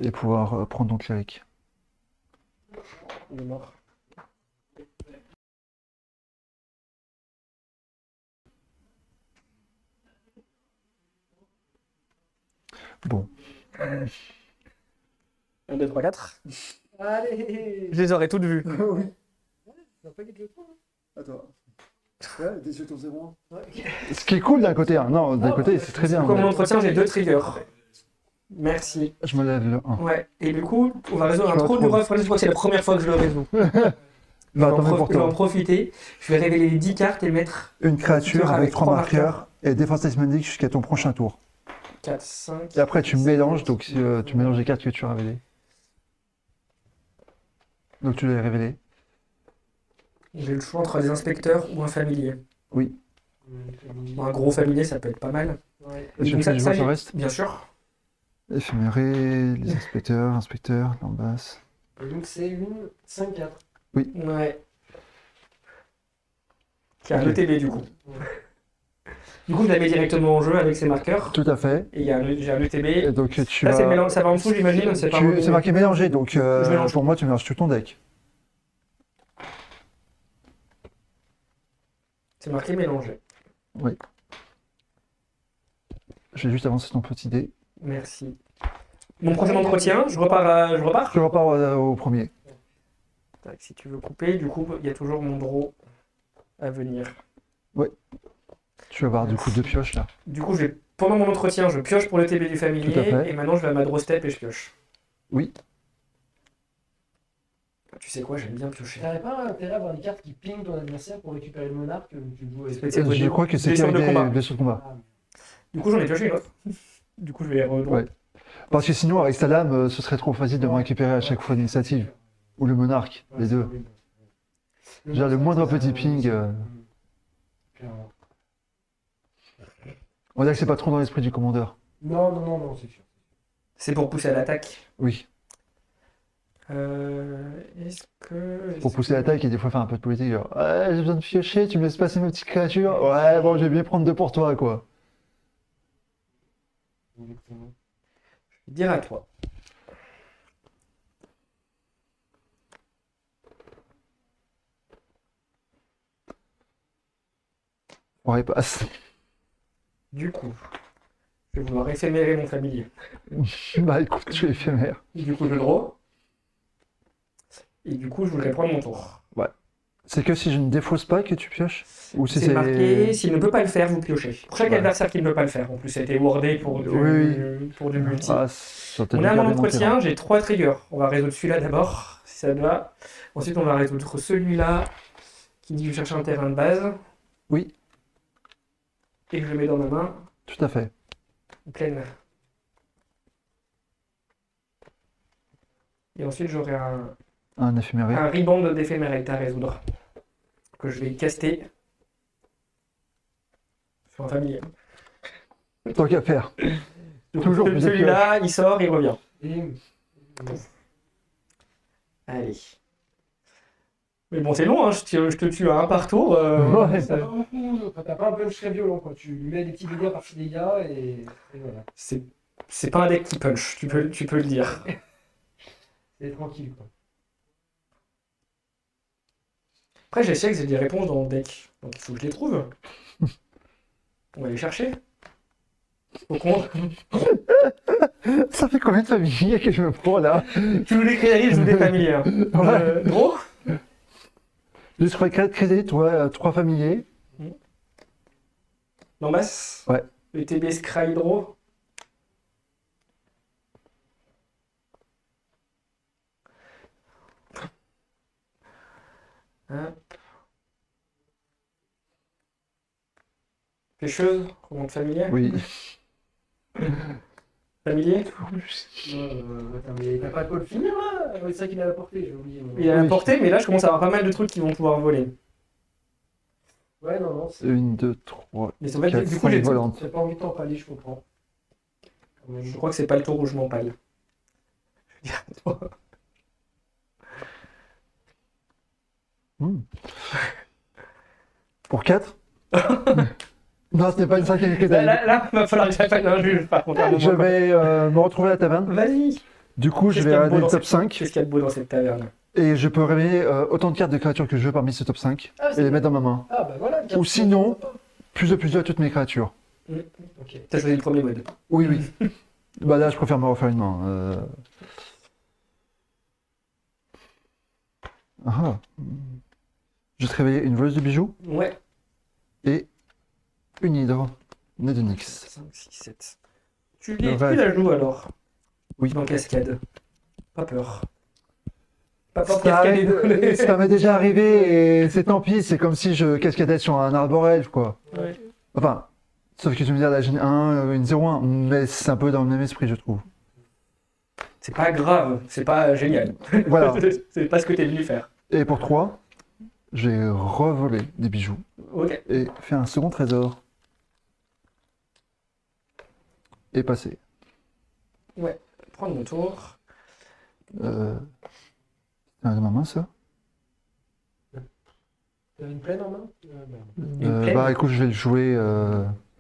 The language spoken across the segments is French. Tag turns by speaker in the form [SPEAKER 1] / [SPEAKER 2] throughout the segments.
[SPEAKER 1] et pouvoir prendre ton cléric.
[SPEAKER 2] Il est mort.
[SPEAKER 1] Bon,
[SPEAKER 2] 1, 2, 3, 4.
[SPEAKER 3] Allez.
[SPEAKER 2] Je les aurais toutes vues.
[SPEAKER 3] Oui. Ça va pas gagner le point.
[SPEAKER 1] attends. Ouais, des sur ton 0.
[SPEAKER 3] Ouais.
[SPEAKER 1] Ce qui est cool d'un côté, hein. Non, d'un côté, c'est très bien.
[SPEAKER 2] Comme mon entretien, j'ai 2 triggers. Merci.
[SPEAKER 1] Je me lève le 1.
[SPEAKER 2] Ouais, et du coup, on va résoudre un
[SPEAKER 1] Je vais
[SPEAKER 2] trou du
[SPEAKER 1] retrouver.
[SPEAKER 2] roi. Je crois que c'est la première fois que je le résous.
[SPEAKER 1] Bah, attends, mais pour
[SPEAKER 2] Je vais en
[SPEAKER 1] toi.
[SPEAKER 2] profiter. Je vais révéler les 10 cartes et mettre
[SPEAKER 1] Une créature
[SPEAKER 2] avec
[SPEAKER 1] avec 3
[SPEAKER 2] trois
[SPEAKER 1] marqueurs et défense asmodique jusqu'à ton prochain tour.
[SPEAKER 2] 4, 5.
[SPEAKER 1] Et après, tu mélanges, donc tu mélanges les cartes que tu as révélées. Donc tu les as révélées.
[SPEAKER 2] J'ai le choix entre des inspecteurs ou un familier.
[SPEAKER 1] Oui.
[SPEAKER 2] Un gros familier, ça peut être pas mal.
[SPEAKER 3] Ouais.
[SPEAKER 2] Et
[SPEAKER 1] Je
[SPEAKER 2] donc
[SPEAKER 1] fais
[SPEAKER 2] ça,
[SPEAKER 1] du
[SPEAKER 2] ça,
[SPEAKER 1] vote au
[SPEAKER 2] j'ai-
[SPEAKER 1] reste.
[SPEAKER 2] bien sûr.
[SPEAKER 1] Éphéméré, les inspecteurs, lambasse.
[SPEAKER 3] Et donc c'est une 5-4.
[SPEAKER 2] Ouais. Qui a un
[SPEAKER 1] Ok.
[SPEAKER 2] ETB du coup. Du coup, je la mets directement en jeu avec ses marqueurs.
[SPEAKER 1] Tout à fait.
[SPEAKER 2] Et j'ai un ETB.
[SPEAKER 1] Et donc tu
[SPEAKER 2] Là, c'est
[SPEAKER 1] vas...
[SPEAKER 2] mélange, ça va en dessous, j'imagine. C'est pas
[SPEAKER 1] C'est
[SPEAKER 2] mobile.
[SPEAKER 1] marqué mélangé, donc
[SPEAKER 2] Je mélange.
[SPEAKER 1] pour moi tu mélanges tout ton deck.
[SPEAKER 2] C'est marqué mélangé.
[SPEAKER 1] Je vais juste avancer ton petit dé.
[SPEAKER 2] Merci. Mon prochain entretien, je repars.
[SPEAKER 1] Je repars au premier.
[SPEAKER 2] Tac, si tu veux couper, du coup, il y a toujours mon draw à venir.
[SPEAKER 1] Tu vas avoir du coup 2 pioches là.
[SPEAKER 2] Du coup, pendant mon entretien, je pioche pour le TB du
[SPEAKER 1] Tout à
[SPEAKER 2] familier.
[SPEAKER 1] fait.
[SPEAKER 2] Et maintenant, je vais à ma draw step et je pioche.
[SPEAKER 1] Oui.
[SPEAKER 2] Tu sais quoi, j'aime bien piocher.
[SPEAKER 3] T'avais pas intérêt à avoir des cartes qui pingent ton adversaire pour récupérer le monarque que tu joues avec.
[SPEAKER 2] C'est
[SPEAKER 1] Je crois que c'est
[SPEAKER 2] blessure de
[SPEAKER 1] qu'avec
[SPEAKER 2] combat.
[SPEAKER 1] des blessures de combat.
[SPEAKER 3] Ah,
[SPEAKER 2] Du coup, j'en ai pioché une autre. Du coup, je vais redraw.
[SPEAKER 1] Ouais. Parce que sinon, avec sa lame, ce serait trop facile de me récupérer à chaque fois l'initiative. Ou le monarque,
[SPEAKER 3] ouais,
[SPEAKER 1] les
[SPEAKER 3] c'est
[SPEAKER 1] deux.
[SPEAKER 3] horrible.
[SPEAKER 1] Déjà, le moindre petit ping.
[SPEAKER 3] Clairement.
[SPEAKER 1] On dirait que c'est pas trop dans l'esprit du commandeur.
[SPEAKER 3] Non, c'est sûr.
[SPEAKER 2] C'est pour pousser à l'attaque.
[SPEAKER 1] Oui.
[SPEAKER 2] Est-ce que.
[SPEAKER 1] Pour pousser l'attaque et des fois faire un peu de politique. Genre, ouais, j'ai besoin de piocher, tu me laisses passer mes petites créatures. Ouais, bon, je vais bien prendre 2 pour toi, quoi.
[SPEAKER 3] Exactement.
[SPEAKER 2] Je vais dire à toi.
[SPEAKER 1] Ouais, passe.
[SPEAKER 2] Du coup, je vais vouloir éphémérer mon familier.
[SPEAKER 1] Bah écoute, je suis éphémère.
[SPEAKER 2] Du coup, je draw. Et du coup, je voudrais prendre mon tour.
[SPEAKER 1] C'est que si je ne défausse pas que tu pioches? Ou si
[SPEAKER 2] C'est marqué, s'il ne peut pas le faire, vous piochez. Pour chaque
[SPEAKER 1] Ouais.
[SPEAKER 2] adversaire qui ne peut pas le faire. En plus, ça a été wordé pour pour du multi.
[SPEAKER 1] Ah, ça t'a
[SPEAKER 2] On
[SPEAKER 1] dû
[SPEAKER 2] est à mon
[SPEAKER 1] garder mon
[SPEAKER 2] entretien,
[SPEAKER 1] terrain.
[SPEAKER 2] j'ai 3 triggers. On va résoudre celui-là d'abord, si ça te va. Ensuite, on va résoudre celui-là qui dit que je cherche un terrain de base.
[SPEAKER 1] Oui.
[SPEAKER 2] Et que je le mets dans ma main
[SPEAKER 1] Tout à fait.
[SPEAKER 2] pleine. Et ensuite, j'aurai
[SPEAKER 1] Un éphéméré.
[SPEAKER 2] un riband d'éphémérite à résoudre. Que je vais caster sur un familier.
[SPEAKER 1] Tant qu'à faire.
[SPEAKER 2] Donc,
[SPEAKER 1] Toujours plus de
[SPEAKER 2] celui-là, il sort, il revient.
[SPEAKER 3] Et
[SPEAKER 2] Allez. Mais bon, c'est long, hein, je te tue à un par tour.
[SPEAKER 1] Ouais.
[SPEAKER 3] t'as pas un punch très violent, quoi. Tu lui mets des petits dégâts par-ci dégâts et voilà.
[SPEAKER 2] C'est pas un deck qui punch, tu peux le dire.
[SPEAKER 3] C'est tranquille, quoi.
[SPEAKER 2] Après, je sais que j'ai des réponses dans le deck, donc il faut que je les trouve. On va les chercher. Au compte.
[SPEAKER 1] Ça fait combien de familiers que je me prends là?
[SPEAKER 2] Tu voulais créer, je joue des familiers. Hein. Draw.
[SPEAKER 1] Je ferai 4 crédits, toi 3 familiers.
[SPEAKER 2] Lambasse.
[SPEAKER 1] Ouais.
[SPEAKER 2] Le TB Scry Draw. Hop. Pêcheuse, remonte familier.
[SPEAKER 1] Oui.
[SPEAKER 2] Familier.
[SPEAKER 3] Attends, mais t'as pas de quoi le finir là? C'est ça qu'il a apporté, j'ai oublié. moi.
[SPEAKER 2] Il a
[SPEAKER 1] Oui.
[SPEAKER 2] apporté, mais là je commence à avoir pas mal de trucs qui vont pouvoir voler.
[SPEAKER 3] Ouais, non, c'est.
[SPEAKER 1] 1, 2, 3,
[SPEAKER 2] Mais c'est en fait,
[SPEAKER 1] 4,
[SPEAKER 2] du coup, j'ai
[SPEAKER 1] 5 volantes.
[SPEAKER 3] T'as pas envie de t'empaler, je comprends. Quand même.
[SPEAKER 2] Je crois que c'est pas le tour où je m'empale. Je vais dire à toi.
[SPEAKER 1] Pour 4? Non, ce n'est pas une cinquième
[SPEAKER 2] Là,
[SPEAKER 1] crédit.
[SPEAKER 2] là, va falloir que j'appelle un juge par contre. à un
[SPEAKER 1] Je
[SPEAKER 2] moment.
[SPEAKER 1] vais me retrouver à la taverne.
[SPEAKER 2] Vas-y.
[SPEAKER 1] Du coup, je
[SPEAKER 2] Qu'est-ce
[SPEAKER 1] vais
[SPEAKER 2] qu'il y a de
[SPEAKER 1] regarder
[SPEAKER 2] beau
[SPEAKER 1] le
[SPEAKER 2] dans
[SPEAKER 1] top 5
[SPEAKER 2] Qu'est-ce qu'il y a de beau dans cette taverne?
[SPEAKER 1] et je peux révéler autant de cartes de créatures que je veux parmi ce top 5
[SPEAKER 3] Ah,
[SPEAKER 1] et
[SPEAKER 3] c'est
[SPEAKER 1] les
[SPEAKER 3] bien.
[SPEAKER 1] mettre dans ma main.
[SPEAKER 3] Ah, bah voilà.
[SPEAKER 1] Ou sinon- Plus de à toutes mes créatures.
[SPEAKER 3] Ok.
[SPEAKER 2] T'as choisi le premier mode.
[SPEAKER 1] Oui, oui. Bah là, je préfère me refaire une main. Ah. Je vais te révéler une voleuse de bijoux
[SPEAKER 2] Ouais.
[SPEAKER 1] et une hydre née de Nyx.
[SPEAKER 2] 5, 6, 7. Tu
[SPEAKER 1] Le
[SPEAKER 2] tu
[SPEAKER 1] rêve.
[SPEAKER 2] la joues alors?
[SPEAKER 1] Oui.
[SPEAKER 2] Dans Cascade. Pas peur. Pas peur de
[SPEAKER 1] Ça
[SPEAKER 2] cascader.
[SPEAKER 1] ça m'est déjà arrivé et c'est tant pis, c'est comme si je cascadais sur un arbre elfe, quoi.
[SPEAKER 2] Ouais.
[SPEAKER 1] Enfin, sauf que tu me dis la Gen 1, une 0-1, mais c'est un peu dans le même esprit, je trouve.
[SPEAKER 2] C'est pas grave, c'est pas génial.
[SPEAKER 1] Voilà.
[SPEAKER 2] C'est pas ce que t'es venu faire.
[SPEAKER 1] Et pour 3, j'ai revolé des bijoux
[SPEAKER 2] Ok.
[SPEAKER 1] et fait un second trésor. Et passé.
[SPEAKER 2] Prendre mon tour.
[SPEAKER 1] C'est un de ma main, ça
[SPEAKER 3] T'as une plaine en main merde.
[SPEAKER 2] Une plaine
[SPEAKER 1] Bah écoute, je vais le jouer.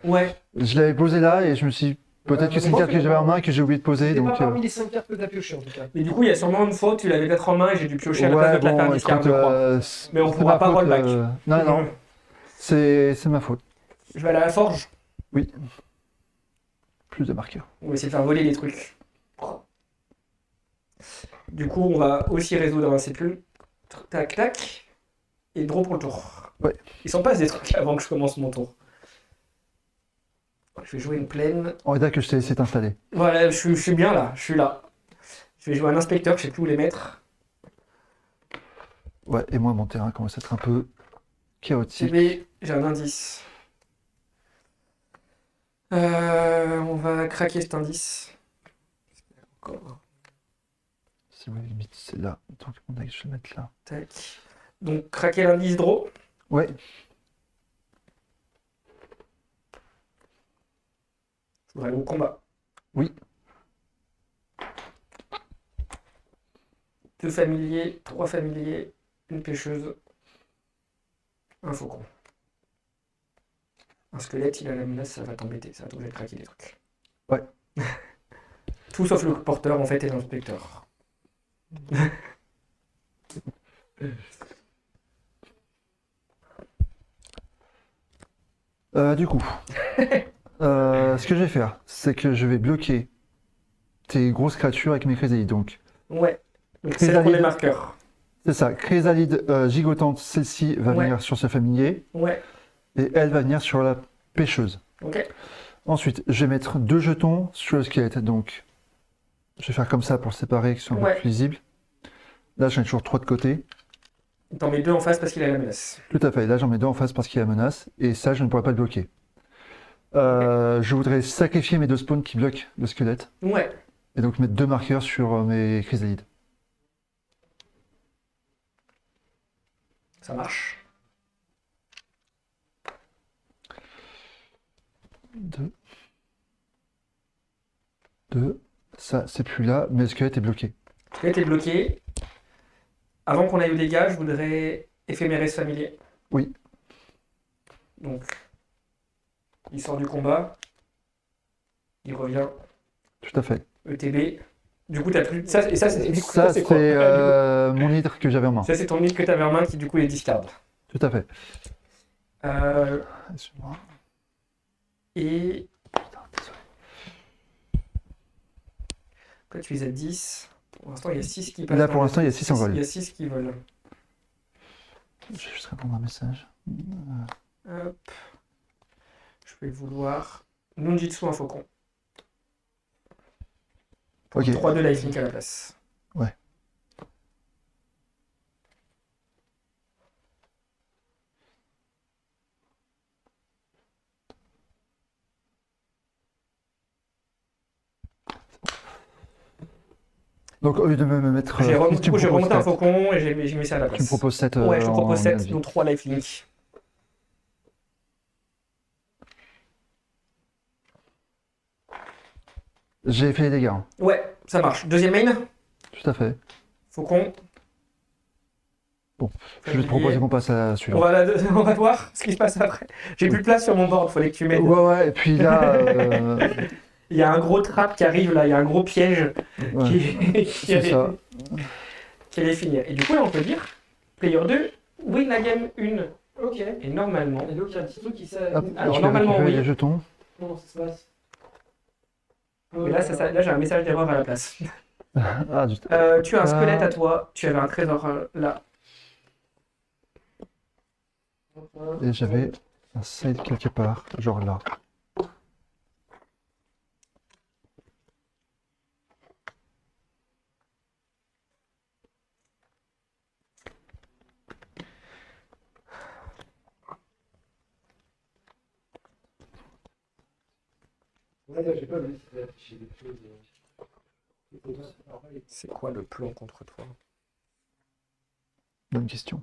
[SPEAKER 2] Ouais.
[SPEAKER 1] Je l'avais posé là et je me suis dit, peut-être
[SPEAKER 3] Ouais,
[SPEAKER 1] que c'est une
[SPEAKER 3] moi,
[SPEAKER 1] carte que j'avais en main et que j'ai oublié de poser.
[SPEAKER 3] C'était
[SPEAKER 1] Donc,
[SPEAKER 3] pas parmi les 5 cartes que t'as pioché en tout cas.
[SPEAKER 2] Mais du coup, il y a sûrement une faute, tu l'avais peut-être en main et j'ai dû piocher à la place
[SPEAKER 1] ouais,
[SPEAKER 2] de te la faire
[SPEAKER 1] bon,
[SPEAKER 2] discard,
[SPEAKER 1] écoute,
[SPEAKER 2] je crois. Mais on
[SPEAKER 1] c'est
[SPEAKER 2] pourra
[SPEAKER 1] ma
[SPEAKER 2] pas
[SPEAKER 1] faute,
[SPEAKER 2] rollback.
[SPEAKER 1] Non, non, c'est ma faute.
[SPEAKER 2] Je vais aller à la forge.
[SPEAKER 1] Plus de marqueurs.
[SPEAKER 2] On va essayer de faire voler les trucs. Du coup, on va aussi résoudre un CPU. Tac, tac. Et draw pour le tour.
[SPEAKER 1] Ouais.
[SPEAKER 2] Il s'en passe des trucs avant que je commence mon tour. Je vais jouer une plaine.
[SPEAKER 1] On va dire que je t'ai laissé t'installer.
[SPEAKER 2] Voilà, je suis bien là, je suis là. Je vais jouer un inspecteur, je sais plus où les mettre.
[SPEAKER 1] Ouais, et moi, mon terrain commence à être un peu chaotique.
[SPEAKER 2] J'ai un indice. On va craquer cet indice. Encore.
[SPEAKER 1] Si vous limite, c'est là. Donc, on a que je vais le mettre là.
[SPEAKER 2] Tac. Donc, craquer l'indice draw.
[SPEAKER 1] Ouais,
[SPEAKER 2] Je voudrais aller au combat.
[SPEAKER 1] Oui.
[SPEAKER 2] 2 familiers, 3 familiers, une pêcheuse, un faucon. Un squelette, il a la menace, ça va t'embêter, ça va t'obliger de craquer des trucs.
[SPEAKER 1] Ouais.
[SPEAKER 2] Tout sauf le porteur en fait et l'inspecteur.
[SPEAKER 1] Du coup, ce que je vais faire, c'est que je vais bloquer tes grosses créatures avec mes chrysélides. Donc,
[SPEAKER 2] Ouais. Donc c'est là pour les marqueurs.
[SPEAKER 1] c'est ça, chrysalide gigotante, celle-ci va
[SPEAKER 2] Ouais.
[SPEAKER 1] venir sur ce familier
[SPEAKER 2] Ouais.
[SPEAKER 1] et elle va venir sur la pêcheuse.
[SPEAKER 2] Ok.
[SPEAKER 1] Ensuite, je vais mettre 2 jetons sur le squelette. Donc, je vais faire comme ça pour le séparer, que ce soit un peu
[SPEAKER 2] Ouais.
[SPEAKER 1] plus lisible. Là, j'en ai toujours 3 de côté.
[SPEAKER 2] T'en mets 2 en face parce qu'il a la menace.
[SPEAKER 1] Tout à fait. Là, j'en mets 2 en face parce qu'il y a menace. Et ça, je ne pourrais pas le bloquer. Je voudrais sacrifier mes 2 spawns qui bloquent le squelette.
[SPEAKER 2] Ouais.
[SPEAKER 1] Et donc mettre 2 marqueurs sur mes chrysalides.
[SPEAKER 2] Ça marche.
[SPEAKER 1] 2. 2. Ça, c'est plus là, mais le squelette est bloqué.
[SPEAKER 2] Squelette est bloqué. Avant qu'on aille au dégâts, je voudrais éphémérès familier.
[SPEAKER 1] Oui.
[SPEAKER 2] Donc, il sort du combat. Il revient.
[SPEAKER 1] Tout à fait.
[SPEAKER 2] ETB. Du coup, t'as plus. Ça, et ça, c'est du coup,
[SPEAKER 1] Ça,
[SPEAKER 2] c'est
[SPEAKER 1] c'est
[SPEAKER 2] quoi?
[SPEAKER 1] mon hydre que j'avais en main.
[SPEAKER 2] Ça, c'est ton mythe que t'avais en main qui, du coup, est discard.
[SPEAKER 1] Tout à fait.
[SPEAKER 2] Euh,
[SPEAKER 1] Excuse-moi.
[SPEAKER 2] et.
[SPEAKER 1] Putain, désolé.
[SPEAKER 2] Toi, tu es à 10. Pour l'instant, il y a 6 qui passent.
[SPEAKER 1] Là,
[SPEAKER 2] dans
[SPEAKER 1] pour
[SPEAKER 2] le-
[SPEAKER 1] l'instant, il y a 6 en vol.
[SPEAKER 2] Il y a 6 qui volent.
[SPEAKER 1] Je vais juste répondre à un message.
[SPEAKER 2] Hop. Je vais vouloir. Nunjitsu, un faucon.
[SPEAKER 1] Ok.
[SPEAKER 2] 3 de lifelink à la place.
[SPEAKER 1] Ouais. Donc, au lieu de me mettre.
[SPEAKER 2] J'ai
[SPEAKER 1] du coup,
[SPEAKER 2] j'ai remonté un faucon et j'ai mis ça à la place.
[SPEAKER 1] Tu me proposes 7
[SPEAKER 2] Ouais, je te propose
[SPEAKER 1] en
[SPEAKER 2] 7,
[SPEAKER 1] énergie.
[SPEAKER 2] donc 3 lifelink.
[SPEAKER 1] J'ai fait les dégâts. Hein.
[SPEAKER 2] Ouais, ça marche. Deuxième main,
[SPEAKER 1] Tout à fait.
[SPEAKER 2] faucon.
[SPEAKER 1] Bon, je vais te proposer qu'on passe à la
[SPEAKER 2] On
[SPEAKER 1] suivante.
[SPEAKER 2] va, on va voir ce qui se passe après. J'ai plus de place sur mon board, fallait que tu m'aides.
[SPEAKER 1] Ouais, ouais, et puis là,
[SPEAKER 2] Il y a un gros trap qui arrive là, il y a un gros piège
[SPEAKER 1] Ouais,
[SPEAKER 2] qui
[SPEAKER 1] c'est ça.
[SPEAKER 2] qui allait finir. Et du coup, là, on peut dire, player 2 win la game 1.
[SPEAKER 3] Ok.
[SPEAKER 2] Et normalement,
[SPEAKER 3] Et donc, il y a un petit truc qui s'est.
[SPEAKER 1] Hop,
[SPEAKER 2] Alors,
[SPEAKER 1] je vais
[SPEAKER 2] normalement,
[SPEAKER 1] récupérer
[SPEAKER 2] oui.
[SPEAKER 1] les jetons.
[SPEAKER 3] Comment ça se passe?
[SPEAKER 2] mais là, là j'ai un message d'erreur à la place.
[SPEAKER 1] Ah, juste.
[SPEAKER 2] Tu as un squelette à toi, tu avais un trésor là.
[SPEAKER 1] Et j'avais un side quelque part, genre là.
[SPEAKER 3] Ouais, j'ai pas vu. C'était affiché des choses.
[SPEAKER 2] C'est quoi le plan contre toi?
[SPEAKER 1] Bonne question.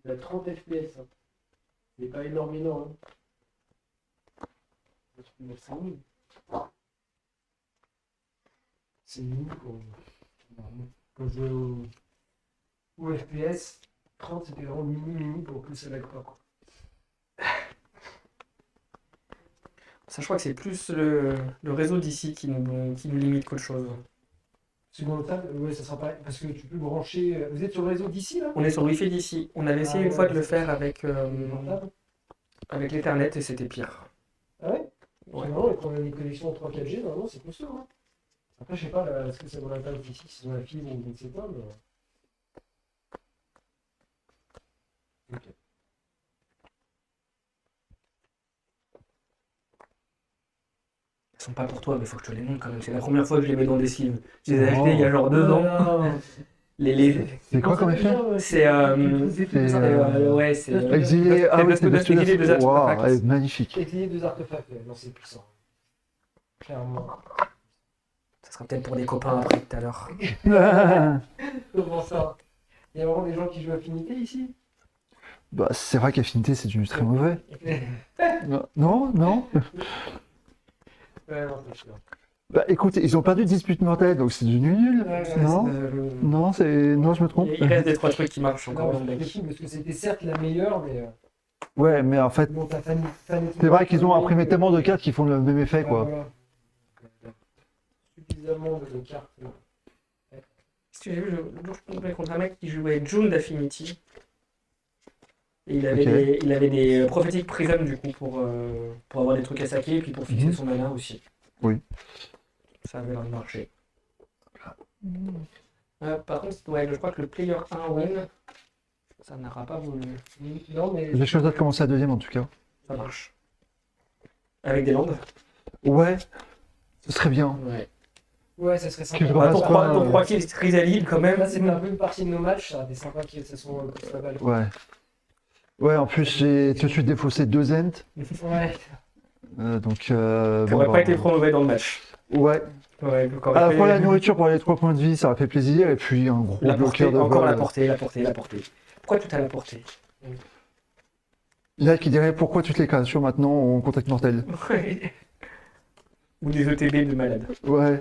[SPEAKER 3] C'est à 30 FPS. Hein. C'est pas énormément. Hein. C'est nul. C'est nul quand je joue au FPS. 30 c'était vraiment mini pour que ça lag pas. Quoi.
[SPEAKER 2] Ça, je crois que c'est plus le réseau d'ici qui nous limite qu'autre chose.
[SPEAKER 3] Second table, ouais, ça sera pareil. Parce que tu peux brancher. Vous êtes sur le réseau d'ici là?
[SPEAKER 2] On est sur le Wi-Fi d'ici. On avait essayé
[SPEAKER 3] Ah
[SPEAKER 2] une fois
[SPEAKER 3] ouais,
[SPEAKER 2] de le
[SPEAKER 3] c'est
[SPEAKER 2] faire avec
[SPEAKER 3] Portable.
[SPEAKER 2] l'Ethernet et c'était pire.
[SPEAKER 3] Ah ouais?
[SPEAKER 2] Ouais.
[SPEAKER 3] Normalement, quand on a une connexion 3-4G, normalement, c'est costaud. Hein. Après, je sais pas, là, est-ce que ça vaut la peine ici, si c'est dans la fibre ou je ne sais pas, mais. Ok.
[SPEAKER 2] Elles sont pas pour toi, mais faut que je te les montre quand même. C'est la première fois que je les mets dans des sleeves. Je les ai
[SPEAKER 1] Oh.
[SPEAKER 2] achetés il y a genre 2 ans.
[SPEAKER 3] Non.
[SPEAKER 2] Les...
[SPEAKER 1] C'est quoi comme effet?
[SPEAKER 2] C'est ouais, c'est
[SPEAKER 1] Exilé.
[SPEAKER 2] Best-
[SPEAKER 1] Ah oui,
[SPEAKER 2] Best
[SPEAKER 1] c'est
[SPEAKER 2] of
[SPEAKER 1] Best of
[SPEAKER 2] Exilé
[SPEAKER 1] Us.
[SPEAKER 2] des artefacts.
[SPEAKER 1] Waouh, elle est magnifique.
[SPEAKER 3] Essayer 2 artefacts, ouais. Non, c'est puissant. Clairement.
[SPEAKER 2] Ça sera peut-être pour des copains après tout à l'heure.
[SPEAKER 3] Comment ça? Il y a vraiment des gens qui jouent Affinité ici?
[SPEAKER 1] Bah, c'est vrai qu'Affinité, c'est du très mauvais. Non, non.
[SPEAKER 3] Ouais, non, c'est sûr.
[SPEAKER 1] Bah, écoute, ils ont perdu Dispute Mortelle, donc c'est du nul. Non, non, non, je me trompe.
[SPEAKER 2] Il reste des 3 trucs qui marchent encore dans le
[SPEAKER 3] C'est
[SPEAKER 2] deck.
[SPEAKER 3] fou, parce que c'était certes la meilleure, mais.
[SPEAKER 1] Ouais, mais en fait,
[SPEAKER 3] Bon,
[SPEAKER 1] c'est vrai qu'ils ont imprimé tellement de cartes qui font le même effet, quoi.
[SPEAKER 3] Voilà. Suffisamment de cartes.
[SPEAKER 2] Est-ce que j'ai vu, je tombais contre un mec qui jouait June d'Affinity. Et il avait,
[SPEAKER 1] Ok.
[SPEAKER 2] il avait des Prophetic Prism du coup pour avoir des trucs à saquer et puis pour fixer
[SPEAKER 1] Mhm.
[SPEAKER 2] son mana aussi.
[SPEAKER 1] Oui.
[SPEAKER 2] Ça avait l'air de marcher. Par contre, ouais, je crois que le player 1 win, ça n'aura pas voulu.
[SPEAKER 3] Non, mais.
[SPEAKER 1] J'ai choisi de commencer à deuxième en tout cas.
[SPEAKER 2] Ça marche. Avec des landes.
[SPEAKER 1] Ouais, ce serait bien.
[SPEAKER 2] Ouais.
[SPEAKER 3] Ouais, ça serait
[SPEAKER 1] Que je
[SPEAKER 3] sympa.
[SPEAKER 1] ramasse
[SPEAKER 2] Ton
[SPEAKER 1] pas,
[SPEAKER 2] 3 kills Chrysalide quand même.
[SPEAKER 3] Là, c'était un peu une partie de nos matchs, ça aurait été sympa que ce soit la balle.
[SPEAKER 1] Ouais. Ouais, en plus, j'ai tout de suite défaussé 2 ents.
[SPEAKER 3] Ouais.
[SPEAKER 1] Donc,
[SPEAKER 2] Qui
[SPEAKER 1] bon,
[SPEAKER 2] aurait
[SPEAKER 1] bah,
[SPEAKER 2] pas été trop mauvais dans le match.
[SPEAKER 1] Ouais.
[SPEAKER 2] Ouais,
[SPEAKER 1] À la fois la nourriture pour les 3 points de vie, ça aurait fait plaisir. Et puis un gros
[SPEAKER 2] la
[SPEAKER 1] bloqueur
[SPEAKER 2] portée,
[SPEAKER 1] de
[SPEAKER 2] encore
[SPEAKER 1] vol.
[SPEAKER 2] la portée. Pourquoi tout à la portée?
[SPEAKER 1] Il y en a qui dirait pourquoi toutes les créatures maintenant ont contact mortel.
[SPEAKER 2] Ouais. Ou des ETB de malade.
[SPEAKER 1] Ouais.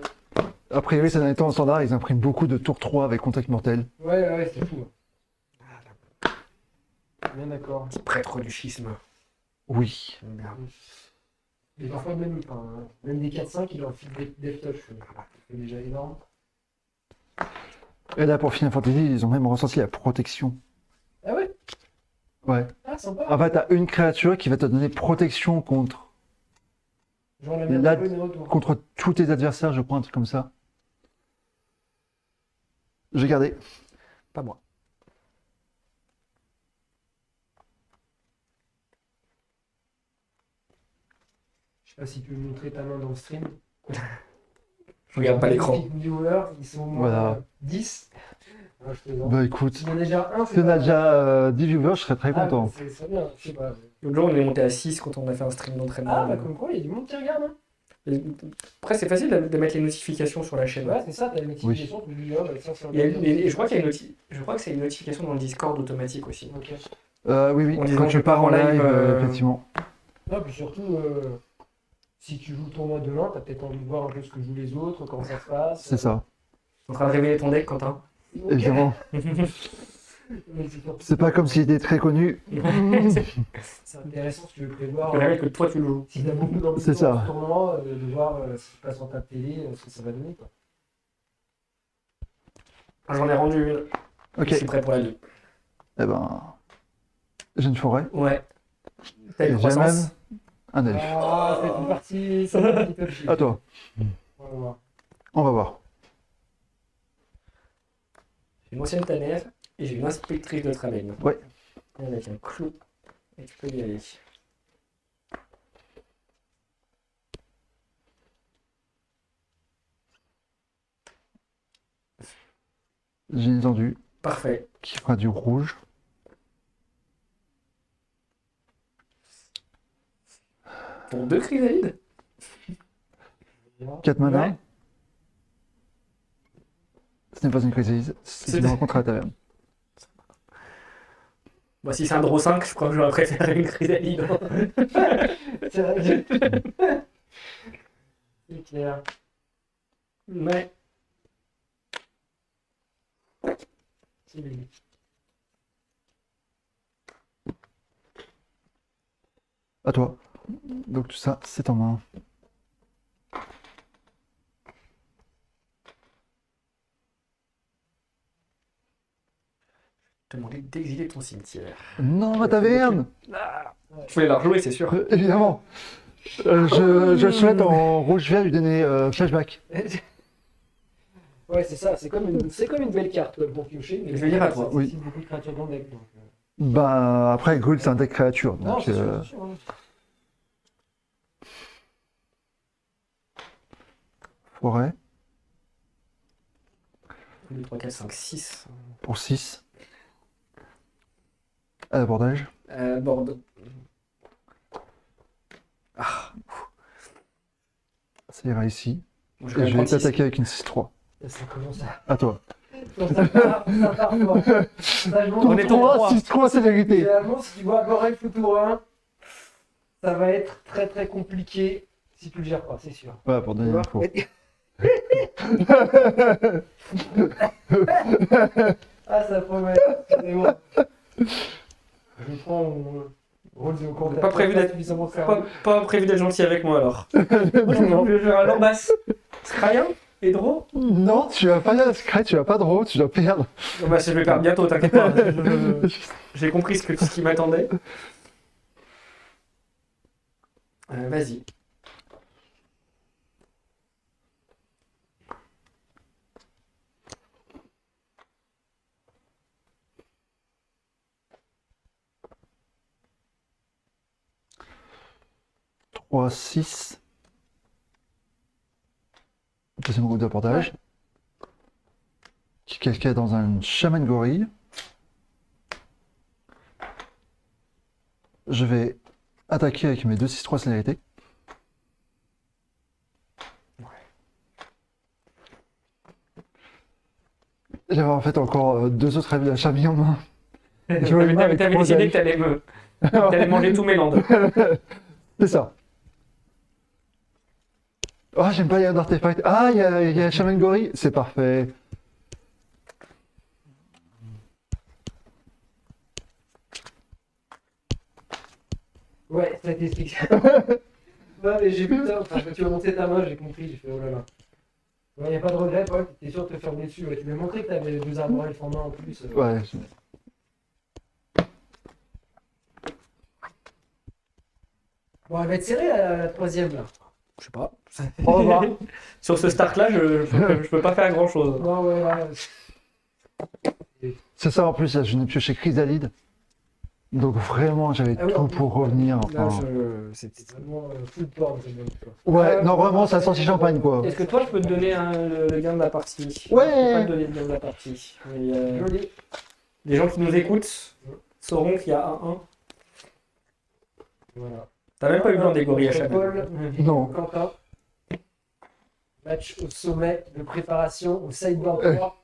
[SPEAKER 1] A priori, ces derniers temps en standard, ils impriment beaucoup de tour 3 avec contact mortel.
[SPEAKER 3] Ouais, c'est fou. Bien d'accord.
[SPEAKER 2] Prêtre du schisme.
[SPEAKER 1] Oui.
[SPEAKER 3] Et parfois, même des 4-5, ils leur filent des touches. C'est déjà énorme.
[SPEAKER 1] Et là, pour Final Fantasy, ils ont même ressenti la protection.
[SPEAKER 3] Ah ouais?
[SPEAKER 1] Ouais.
[SPEAKER 3] Ah, sympa.
[SPEAKER 1] En fait, t'as une créature qui va te donner protection contre
[SPEAKER 3] Genre la
[SPEAKER 1] Là-
[SPEAKER 3] merde de retour.
[SPEAKER 1] contre tous tes adversaires, je crois, un truc comme ça. J'ai gardé.
[SPEAKER 2] Pas moi.
[SPEAKER 3] Je sais pas si tu peux me montrer ta main dans le stream.
[SPEAKER 2] Je regarde pas l'écran.
[SPEAKER 3] Les viewers, ils sont au moins
[SPEAKER 1] Voilà.
[SPEAKER 3] 10. Ah, je plaisante.
[SPEAKER 1] Bah écoute,
[SPEAKER 3] Il y en a déjà un.
[SPEAKER 1] si on a déjà 10 viewers, je serais très content.
[SPEAKER 3] C'est bien, je sais pas.
[SPEAKER 2] L'autre jour, on est monté à 6 quand on a fait un stream d'entraînement.
[SPEAKER 3] Ah, bah comme quoi, il y a du monde qui regarde. Hein.
[SPEAKER 2] Et après, c'est facile de mettre les notifications sur la chaîne.
[SPEAKER 3] Ouais, c'est ça, t'as une notification, tu dis, oh, bah, tiens, c'est un
[SPEAKER 2] Et je crois qu'il y a je crois que c'est une notification dans le Discord automatique aussi.
[SPEAKER 3] Ok.
[SPEAKER 1] Oui,
[SPEAKER 2] En disant
[SPEAKER 1] quand
[SPEAKER 2] que
[SPEAKER 1] tu pars en live, effectivement.
[SPEAKER 3] Non, puis surtout, si tu joues le tournoi demain, t'as peut-être envie de voir un peu ce que jouent les autres, comment ça se passe.
[SPEAKER 1] C'est ça,
[SPEAKER 2] En train de révéler ton deck, Quentin.
[SPEAKER 1] évidemment.
[SPEAKER 3] Mais c'est surtout-
[SPEAKER 1] C'est pas comme s'il était très connu.
[SPEAKER 3] C'est intéressant si tu veux prévoir.
[SPEAKER 2] Je révèle que toi tu le joues.
[SPEAKER 3] Si t'as beaucoup d'ambition
[SPEAKER 1] C'est ça.
[SPEAKER 3] dans ce tournoi, de voir ce qui passe en ta télé, ce que ça va donner. Quoi.
[SPEAKER 2] J'en ai rendu une.
[SPEAKER 1] Ok,
[SPEAKER 2] Je suis prêt pour la nuit.
[SPEAKER 1] eh ben, j'ai une forêt.
[SPEAKER 2] Ouais. T'as
[SPEAKER 1] Et
[SPEAKER 2] une
[SPEAKER 1] j'ai même
[SPEAKER 2] croissance.
[SPEAKER 1] un elfe.
[SPEAKER 3] Ah, c'est une partie, c'est une partie touchy.
[SPEAKER 1] À toi,
[SPEAKER 3] On va voir.
[SPEAKER 1] on va voir.
[SPEAKER 2] J'ai une ancienne tanière et j'ai une inspectrice de travail.
[SPEAKER 1] Ouais.
[SPEAKER 2] Avec un clou. Et tu peux y aller.
[SPEAKER 1] J'ai une étendue
[SPEAKER 2] Parfait.
[SPEAKER 1] qui fera du rouge.
[SPEAKER 2] Pour 2 chrysalides.
[SPEAKER 1] 4 mana.
[SPEAKER 2] Ouais.
[SPEAKER 1] Ce n'est pas une crise, c'est une rencontre à la taverne.
[SPEAKER 2] Bah, si c'est un draw 5, je crois que j'aurais préféré une chrysalide.
[SPEAKER 3] C'est vrai. C'est clair.
[SPEAKER 2] Mais.
[SPEAKER 3] C'est bien.
[SPEAKER 1] À toi. Donc tout ça, c'est en main.
[SPEAKER 2] Je te demandais d'exiler ton cimetière.
[SPEAKER 1] Non, ma taverne!
[SPEAKER 2] Je voulais la rejouer, c'est sûr.
[SPEAKER 1] Évidemment. Je souhaite en rouge-vert lui donner flashback.
[SPEAKER 3] Ouais, c'est ça, c'est comme une belle carte quoi, pour piocher. Mais
[SPEAKER 2] Je vais dire à toi.
[SPEAKER 3] ça
[SPEAKER 1] Oui.
[SPEAKER 3] nécessite beaucoup de créatures dans le deck. Donc,
[SPEAKER 1] Bah, après, Grul, c'est un deck créature.
[SPEAKER 3] Non,
[SPEAKER 1] Donc,
[SPEAKER 3] c'est sûr, c'est sûr. Hein.
[SPEAKER 1] forêt
[SPEAKER 2] 2, 3, 4, 5, 6.
[SPEAKER 1] pour 6. À l'abordage.
[SPEAKER 2] Bordeaux.
[SPEAKER 1] Ça ira ici.
[SPEAKER 2] Bon,
[SPEAKER 1] Et je vais t'attaquer avec une 6-3.
[SPEAKER 3] Ça commence à.
[SPEAKER 1] À toi.
[SPEAKER 3] Ça part fort. Ça, je montre-
[SPEAKER 2] On est en 3.
[SPEAKER 1] 6-3, c'est la vérité.
[SPEAKER 3] Généralement, si tu vois Gorel au tour 1, ça va être très très compliqué si tu le gères pas, c'est sûr.
[SPEAKER 1] Ouais, pour donner
[SPEAKER 3] Tu
[SPEAKER 1] l'info.
[SPEAKER 3] vois Ah, ça promet. C'est bon. Je prends mon rôle de compte.
[SPEAKER 2] Pas prévu d'être-
[SPEAKER 3] suffisamment ferme.
[SPEAKER 2] Pas prévu d'être gentil avec moi alors. Moi, je vais faire un Lorbas. Scryan et Draw.
[SPEAKER 1] Non, tu vas pas Scry, tu vas pas draw, tu dois perdre.
[SPEAKER 2] Bah, je vais perdre bientôt, t'inquiète pas. J'ai compris ce qui m'attendait. Vas-y.
[SPEAKER 1] Trois, 6. Deuxième groupe d'abordage. Qui cascade dans un chaman gorille. Je vais attaquer avec mes 2-6-3 célérité. J'avais en fait encore deux autres rêves de la chamille en main.
[SPEAKER 2] T'avais décidé que t'allais manger tous mes landes.
[SPEAKER 1] C'est ça. Oh, j'aime pas les artefacts. Ah, il y a Shaman Gorille. C'est parfait.
[SPEAKER 3] Ouais, ça t'explique. Ouais, mais j'ai vu ça. Enfin, quand tu as monté ta main, j'ai compris. J'ai fait oh là là. Ouais, y a pas de regret, Paul. T'es sûr de te faire dessus. Ouais, tu m'as montré que t'avais les deux arbres en main en plus.
[SPEAKER 1] Ouais.
[SPEAKER 3] Bon, elle va être serrée la troisième là.
[SPEAKER 2] Je sais pas.
[SPEAKER 1] Au revoir.
[SPEAKER 2] Sur ce start là, je peux pas faire grand chose.
[SPEAKER 3] Non, ouais, là.
[SPEAKER 1] C'est ça en plus, là, je n'ai pioché Chrysalide. Donc vraiment, j'avais
[SPEAKER 3] Ah oui,
[SPEAKER 1] tout
[SPEAKER 3] en plus,
[SPEAKER 1] pour revenir.
[SPEAKER 2] Là,
[SPEAKER 1] Enfin.
[SPEAKER 2] c'est
[SPEAKER 3] Vraiment full porn, c'est même quoi.
[SPEAKER 1] Ouais, non, vraiment, ça sent champagne quoi.
[SPEAKER 2] Est-ce que toi, je peux te donner le gain de la partie?
[SPEAKER 1] Ouais.
[SPEAKER 2] Je peux pas te donner le gain de la partie. Mais,
[SPEAKER 3] Joli.
[SPEAKER 2] les gens qui nous écoutent sauront qu'il y a un 1.
[SPEAKER 3] Voilà.
[SPEAKER 2] T'as même pas eu besoin des gorilles à chaque
[SPEAKER 3] Paul,
[SPEAKER 1] Non.
[SPEAKER 3] Quentin. Match au sommet de préparation au sideboard
[SPEAKER 1] Ouais.
[SPEAKER 3] 3.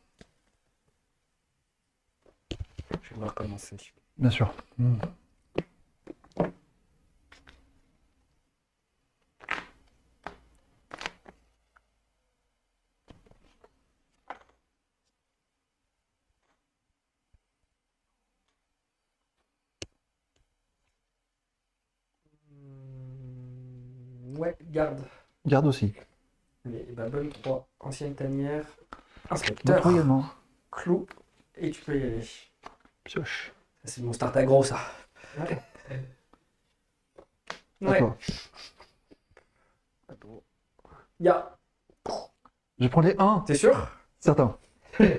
[SPEAKER 2] Je vais devoir commencer.
[SPEAKER 1] Bien sûr.
[SPEAKER 2] Ouais, garde.
[SPEAKER 1] Garde aussi.
[SPEAKER 2] Allez, bah, bonne 3. Ancienne tanière.
[SPEAKER 1] Bon,
[SPEAKER 2] Inspecteur.
[SPEAKER 1] 3 également.
[SPEAKER 2] Clou. Et tu peux y aller.
[SPEAKER 1] Pioche.
[SPEAKER 2] Ça, c'est mon start aggro, ça.
[SPEAKER 3] Ouais.
[SPEAKER 1] À
[SPEAKER 2] Ouais.
[SPEAKER 1] toi.
[SPEAKER 2] Ya.
[SPEAKER 1] Je prends les 1.
[SPEAKER 2] T'es sûr?
[SPEAKER 1] Certain.
[SPEAKER 2] Je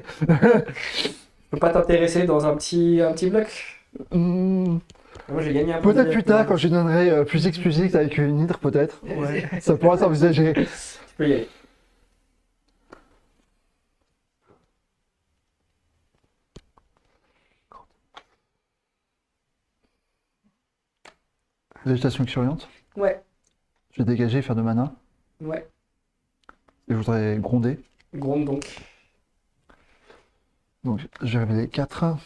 [SPEAKER 2] peux pas t'intéresser dans un petit bloc?
[SPEAKER 1] Hmm,
[SPEAKER 2] Moi, j'ai gagné un peu.
[SPEAKER 1] peut-être plus tard, quand je donnerai plus explicite avec une hydre, peut-être.
[SPEAKER 2] Ouais.
[SPEAKER 1] Ça pourra s'envisager.
[SPEAKER 2] Tu peux y aller.
[SPEAKER 1] Végétation luxuriante.
[SPEAKER 2] Ouais.
[SPEAKER 1] Je vais dégager, faire de mana.
[SPEAKER 2] Ouais.
[SPEAKER 1] Et je voudrais gronder.
[SPEAKER 2] Gronde donc.
[SPEAKER 1] Donc, je vais révéler 4.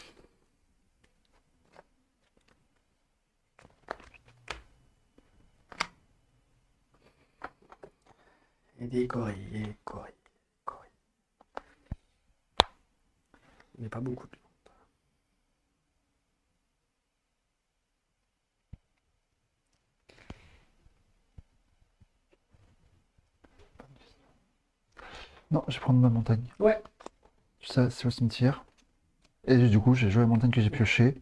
[SPEAKER 2] Et des coris, et coris, coris. Mais pas beaucoup de.
[SPEAKER 1] Non, je vais prendre ma montagne.
[SPEAKER 2] Ouais.
[SPEAKER 1] Ça, c'est au cimetière. Et du coup, j'ai joué la montagne que j'ai piochée.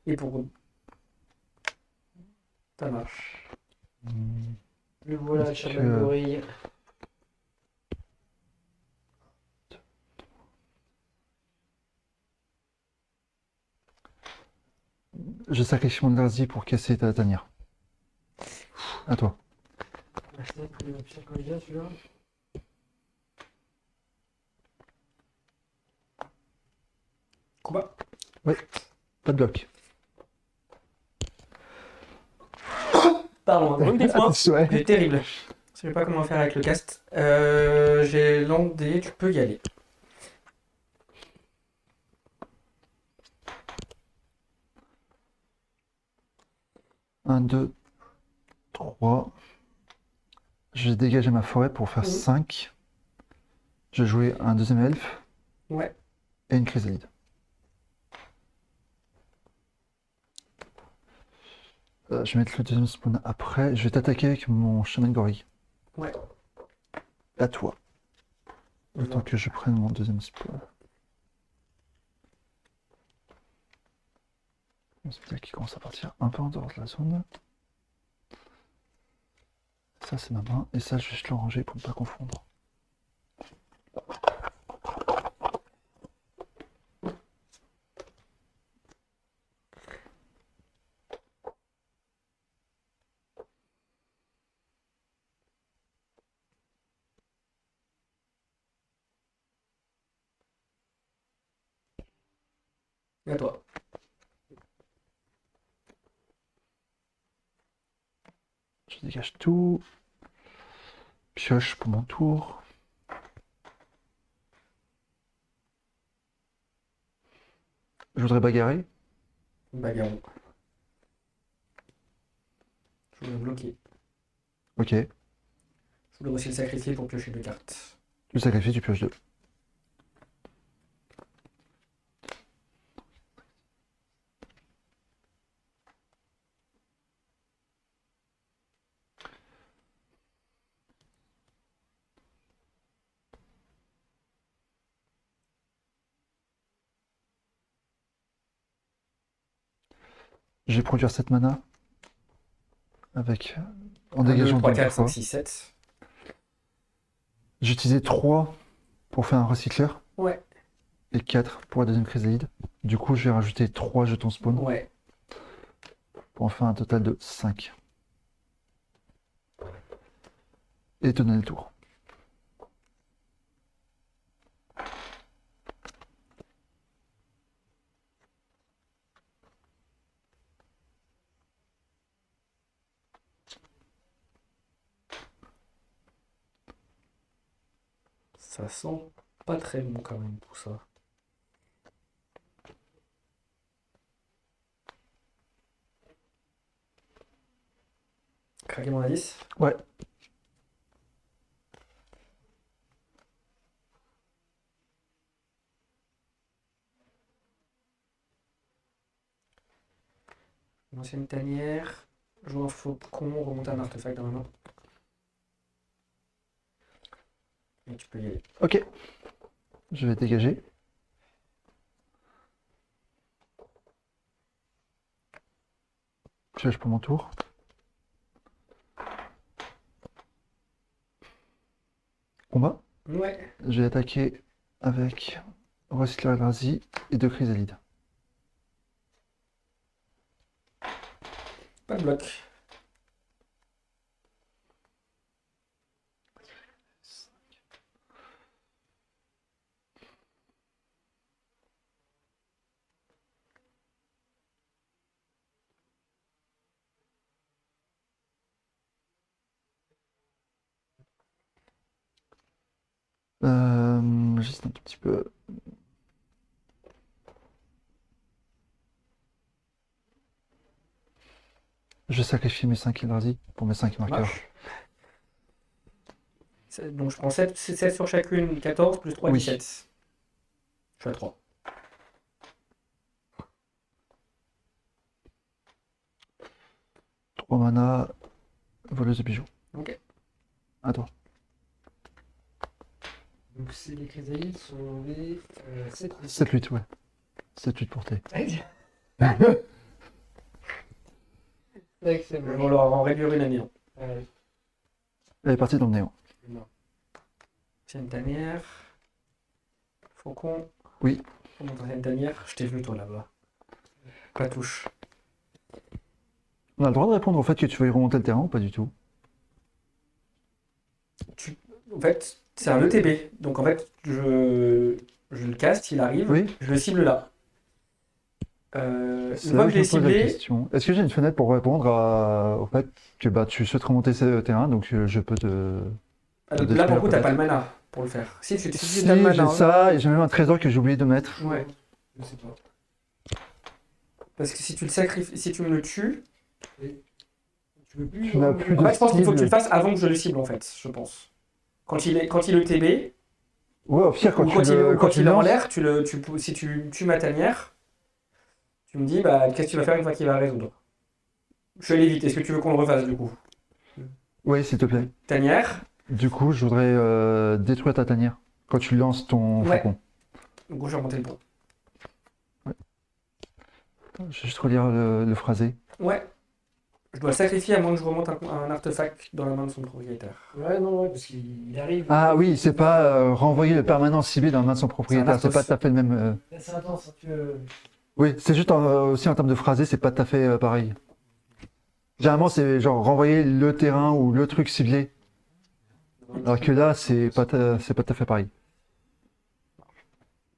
[SPEAKER 2] Et pour. Ça marche.
[SPEAKER 3] Le voilà, le
[SPEAKER 1] Est-ce
[SPEAKER 3] chaman
[SPEAKER 1] que-
[SPEAKER 3] gorille.
[SPEAKER 1] Je sacrifie mon Darzi pour casser ta tanière. À toi.
[SPEAKER 3] Ah, c'est vrai que putain, quand il vient celui-là.
[SPEAKER 2] Combat.
[SPEAKER 1] Pas de bloc.
[SPEAKER 2] Pardon, un bruit des points.
[SPEAKER 1] Ouais.
[SPEAKER 2] C'est terrible. Je sais pas comment faire avec le cast. J'ai landé, tu peux y aller.
[SPEAKER 1] Un, 2, 3. Je vais dégager ma forêt pour faire
[SPEAKER 2] Mhm.
[SPEAKER 1] 5. Je vais jouer un deuxième elfe
[SPEAKER 2] Ouais.
[SPEAKER 1] et une chrysalide. Je vais mettre le deuxième spawn après. Je vais t'attaquer avec mon chaman gorille.
[SPEAKER 2] Ouais.
[SPEAKER 1] À toi. Le temps que je prenne mon deuxième spawn. On se dit qu'il commence à partir un peu en dehors de la zone. Ça, c'est ma main. Et ça, je vais juste le ranger pour ne pas confondre.
[SPEAKER 2] Et à toi.
[SPEAKER 1] Je dégage tout. Pioche pour mon tour. Je voudrais bagarrer.
[SPEAKER 2] Bagarre. Je voulais bloquer.
[SPEAKER 1] Ok. Tu
[SPEAKER 2] Je voulais aussi le sacrifier pour piocher 2 cartes.
[SPEAKER 1] le sacrifies, tu pioches 2. Je vais produire 7 mana. Avec. En
[SPEAKER 2] 1, 2,
[SPEAKER 1] dégageant
[SPEAKER 2] 3,
[SPEAKER 1] deux
[SPEAKER 2] 4, 5,
[SPEAKER 1] fois.
[SPEAKER 2] 6, 7.
[SPEAKER 1] J'ai utilisé 3 pour faire un recycleur.
[SPEAKER 2] Ouais.
[SPEAKER 1] Et 4 pour la deuxième chrysalide. Du coup, je vais rajouter 3 jetons spawn.
[SPEAKER 2] Ouais.
[SPEAKER 1] Pour en faire un total de 5. Et te donner le tour.
[SPEAKER 2] Ça sent pas très bon quand même tout ça. Craquer mon indice.
[SPEAKER 1] Ouais.
[SPEAKER 2] Une ancienne tanière. Joue un faucon, remonte un artefact dans la main. Et tu peux y aller.
[SPEAKER 1] Ok. Je vais dégager. Piège pour mon tour. Combat.
[SPEAKER 2] Ouais.
[SPEAKER 1] Je vais attaquer avec Recycler Eldrazi et 2 Chrysalides.
[SPEAKER 2] Pas de bloc.
[SPEAKER 1] Juste un tout petit peu. Je sacrifie mes 5 Eldrazi pour mes 5 marqueurs.
[SPEAKER 2] Marche. Donc je prends 7 sur chacune, 14 plus 3,
[SPEAKER 1] Oui.
[SPEAKER 2] 17. Je suis à 3.
[SPEAKER 1] Trois mana, voleuse de bijoux.
[SPEAKER 2] Ok.
[SPEAKER 1] À toi.
[SPEAKER 3] Donc les chrysallides sont les 7
[SPEAKER 1] 7-8, ouais. 7-8 portée.
[SPEAKER 3] C'est
[SPEAKER 2] Je
[SPEAKER 3] bon.
[SPEAKER 2] vais leur en réduire une à néant.
[SPEAKER 3] Ouais.
[SPEAKER 1] Elle est partie dans le néant.
[SPEAKER 2] Ancienne tanière. Faucon.
[SPEAKER 1] Oui.
[SPEAKER 2] Remonte ancienne tanière. Je t'ai vu toi là-bas. Pas touche.
[SPEAKER 1] On a le droit de répondre au fait que tu veux y remonter le terrain ou pas du tout?
[SPEAKER 2] En fait, c'est un ETB. Donc en fait, je le caste, il arrive.
[SPEAKER 1] Oui.
[SPEAKER 2] Je le cible là.
[SPEAKER 1] C'est
[SPEAKER 2] Une fois
[SPEAKER 1] là
[SPEAKER 2] que je l'ai
[SPEAKER 1] me pose la
[SPEAKER 2] ciblé,
[SPEAKER 1] question. Est-ce que j'ai une fenêtre pour répondre au fait que bah, tu souhaites remonter ce terrain, donc je peux te...
[SPEAKER 2] là
[SPEAKER 1] détruire,
[SPEAKER 2] pour le coup, t'as
[SPEAKER 1] peut-être.
[SPEAKER 2] pas le mana pour le faire. Si tu
[SPEAKER 1] Si,
[SPEAKER 2] t'as le mana.
[SPEAKER 1] j'ai
[SPEAKER 2] hein.
[SPEAKER 1] ça, et j'ai même un trésor que j'ai oublié de mettre.
[SPEAKER 2] Ouais.
[SPEAKER 3] Je sais pas.
[SPEAKER 2] Parce que si tu le sacrifies, si tu me le tues,
[SPEAKER 3] Tu veux plus.
[SPEAKER 1] Tu n'as plus
[SPEAKER 2] en fait, je pense qu'il faut que tu le
[SPEAKER 1] cible.
[SPEAKER 2] fasses avant que je le cible en fait, je pense. Quand il est ETB,
[SPEAKER 1] Ouais, au pire,
[SPEAKER 2] ou
[SPEAKER 1] quand tu le
[SPEAKER 2] quand il est en
[SPEAKER 1] lances,
[SPEAKER 2] l'air, si tu tues ma tanière, tu me dis bah qu'est-ce que tu vas faire une fois qu'il va résoudre. Je vais aller vite. Est-ce que tu veux qu'on le refasse du coup?
[SPEAKER 1] Oui, s'il te plaît.
[SPEAKER 2] Tanière.
[SPEAKER 1] Du coup, je voudrais détruire ta tanière quand tu lances ton
[SPEAKER 2] Ouais.
[SPEAKER 1] faucon.
[SPEAKER 2] Donc je vais remonter le pont.
[SPEAKER 1] Je vais juste relire le phrasé.
[SPEAKER 2] Ouais. Je dois le sacrifier à moins que je remonte un artefact dans la main de son propriétaire.
[SPEAKER 3] Ouais, non, ouais, parce qu'il arrive.
[SPEAKER 1] Ah oui, c'est pas renvoyer le permanent ciblé dans la main de son propriétaire, c'est
[SPEAKER 2] Arthos.
[SPEAKER 1] pas tout à fait le même...
[SPEAKER 3] C'est intense, hein, tu veux.
[SPEAKER 1] Oui, c'est juste aussi en termes de phrasé, c'est pas tout à fait pareil. Généralement, c'est genre renvoyer le terrain ou le truc ciblé. Alors que là, c'est pas tout à fait pareil.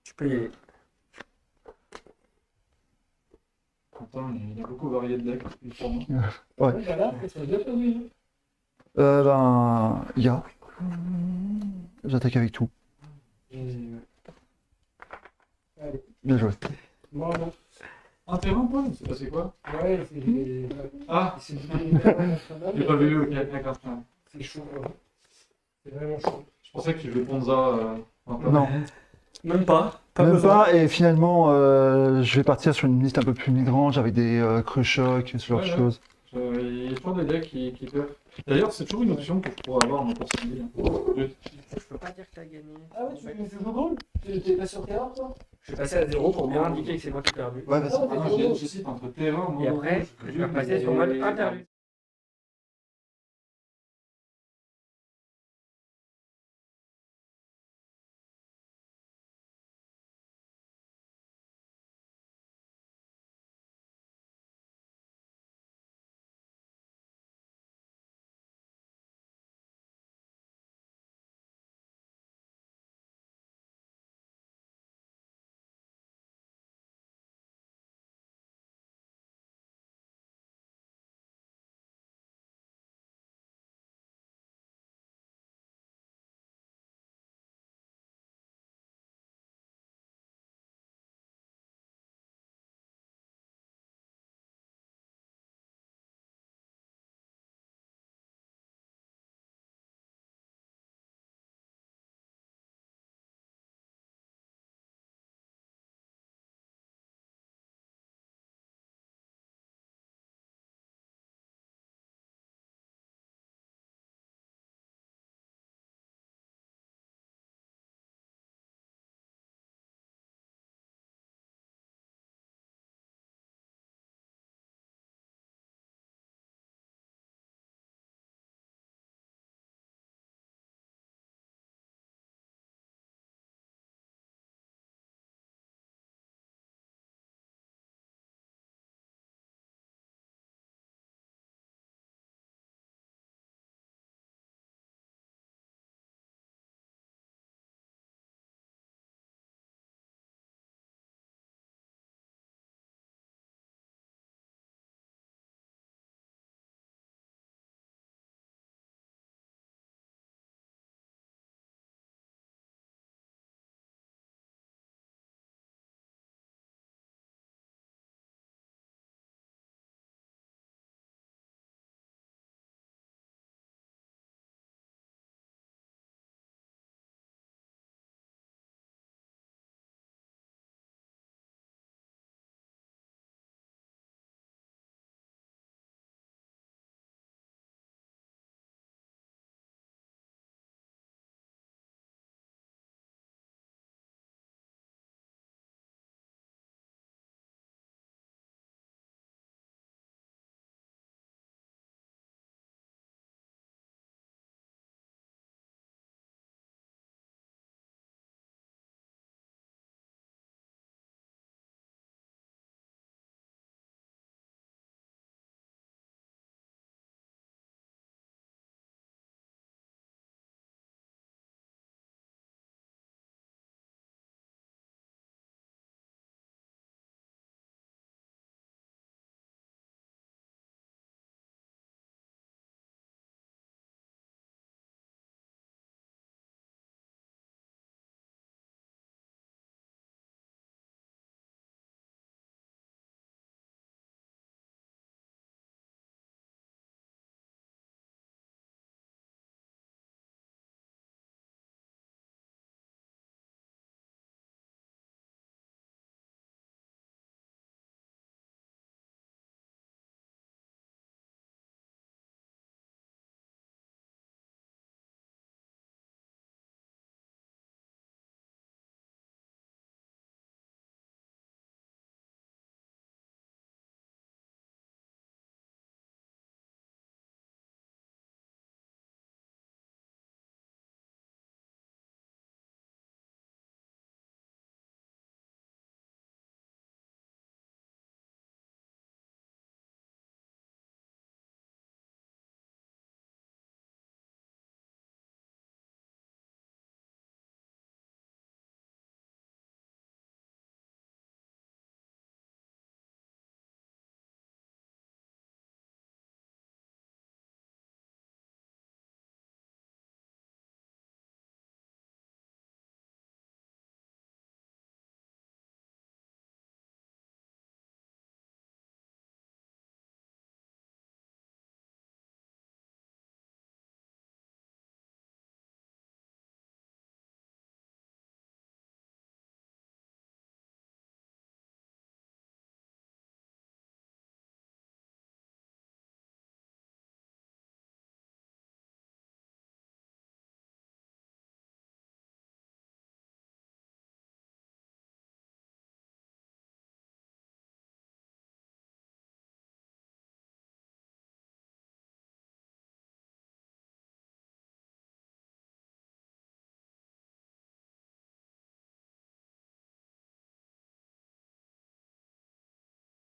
[SPEAKER 2] Tu peux y aller.
[SPEAKER 4] Attends, il y a beaucoup varié de decks. Pour moi.
[SPEAKER 1] Ouais.
[SPEAKER 3] Ouais, voilà, c'est bien prévu.
[SPEAKER 1] Ben, ya. J'attaque avec tout.
[SPEAKER 3] Allez,
[SPEAKER 1] Bien joué.
[SPEAKER 3] bon, bon.
[SPEAKER 4] Un terrain, toi? C'est passé quoi?
[SPEAKER 3] Ouais, c'est.
[SPEAKER 4] Ah,
[SPEAKER 3] C'est du
[SPEAKER 4] j'ai pas vu, ok, d'accord.
[SPEAKER 3] C'est chaud, ouais. C'est vraiment chaud.
[SPEAKER 4] Je pensais que tu jouais Ponza.
[SPEAKER 1] Non,
[SPEAKER 2] Même pas. Pas
[SPEAKER 1] même
[SPEAKER 2] besoin.
[SPEAKER 1] pas. Et finalement, je vais partir sur une liste un peu plus mid-range avec des creux chocs, ce genre de
[SPEAKER 4] Ouais, ouais.
[SPEAKER 1] choses.
[SPEAKER 4] Il y a toujours des decks qui peuvent. D'ailleurs, c'est toujours une option que je pourrais avoir en course de vie.
[SPEAKER 2] Je peux pas dire que t'as gagné.
[SPEAKER 3] Ah ouais, tu joues drôle? T'es pas sur terrain, toi?
[SPEAKER 2] Je vais passer à 0 pour bien indiquer que c'est moi qui ai perdu.
[SPEAKER 1] Ouais,
[SPEAKER 3] vas-y.
[SPEAKER 4] J'hésite entre terrain,
[SPEAKER 2] Et après, je vais passer sur mode interlude.